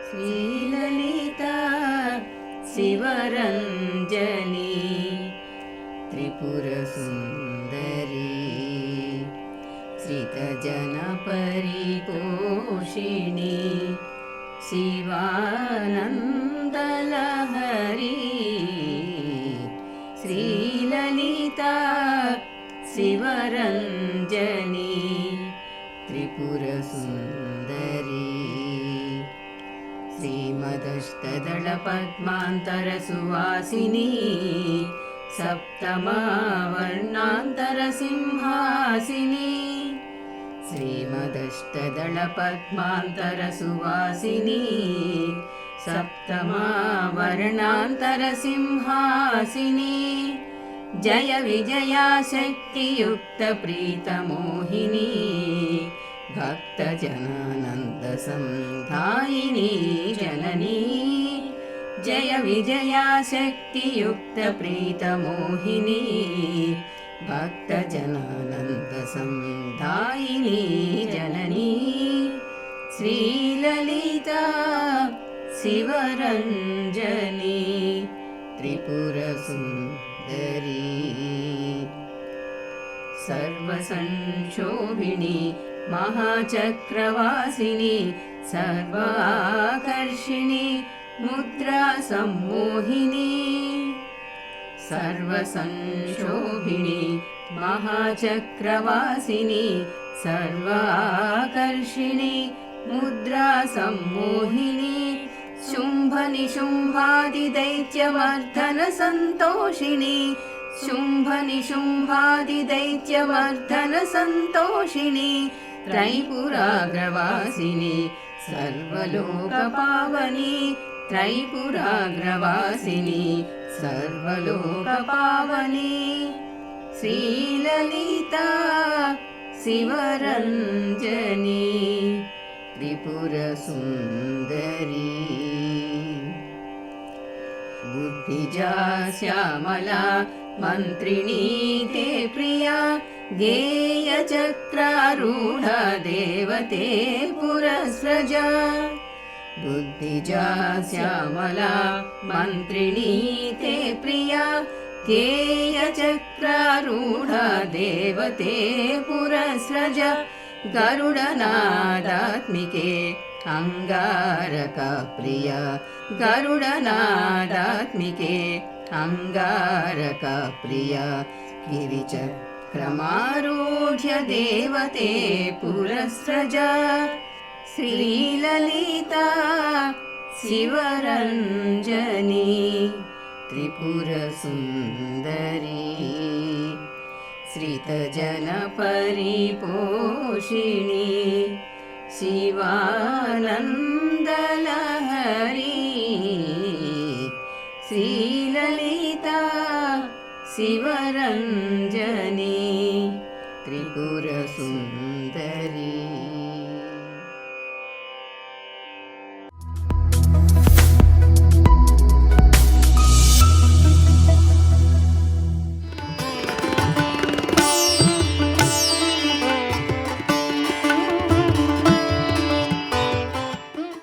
श्रीललिता शिवरञ्जनी त्रिपुरसुन्दरी श्रितजनपरिपोषिणी शिवानन्दलहरी श्रीललिता शिवरञ्जनी त्रिपुरसुन्दरी श्रीमदष्टदलपद्मान्तरसुवासिनी सप्तमा वर्णान्तरसिंहासिनी श्रीमदष्टदलपद्मान्तरसुवासिनी सप्तमा वर्णान्तरसिंहासिनी जय विजया शक्तियुक्तप्रीतमोहिनी भक्तजनानन्दसंधायिनी जननी जय विजया शक्तियुक्तप्रीतमोहिनी भक्तजनानन्दसंधायिनी जननी श्रीललिता शिवरञ्जनी त्रिपुरसुन्दरी सर्वसंशोभिनी महाचक्रवासिनी सर्वाकर्षिणी मुद्रा सम्मोहिनी सर्वसंशोभिनी महाचक्रवासिनी सर्वाकर्षिणी मुद्रा सम्मोहिनी शुम्भनिशुम्भादिदैत्यमर्दन सन्तोषिणी शुम्भनिशुम्भादिदैत्यमर्दन सन्तोषिणी त्रैपुराग्रवासिनी सर्वलोकपावनी त्रैपुराग्रवासिनी सर्वलोकपावनी श्रीललिता शिवरञ्जनी त्रिपुरसुन्दरी बुद्धिजा श्यामला मन्त्रिणी ते प्रिया गेयचक्रारूढा देवते पुरस्रजा बुद्धिजा श्यामला मन्त्रिणी ते प्रिया गेयचक्रारूढा देवते पुरस्रजा गरुडनादात्मिके अंगारका प्रिया गरुडनादात्मिके अंगारका प्रिया गिरिचक्रमारूढ्य देवते पुरस्रजा श्रीललिता शिवरञ्जनी त्रिपुरसुन्दरी श्रितजनपरिपोषिणी शिवानन्दलहरी श्रीललिता शिवरञ्जनी त्रिपुरसुन्दरी।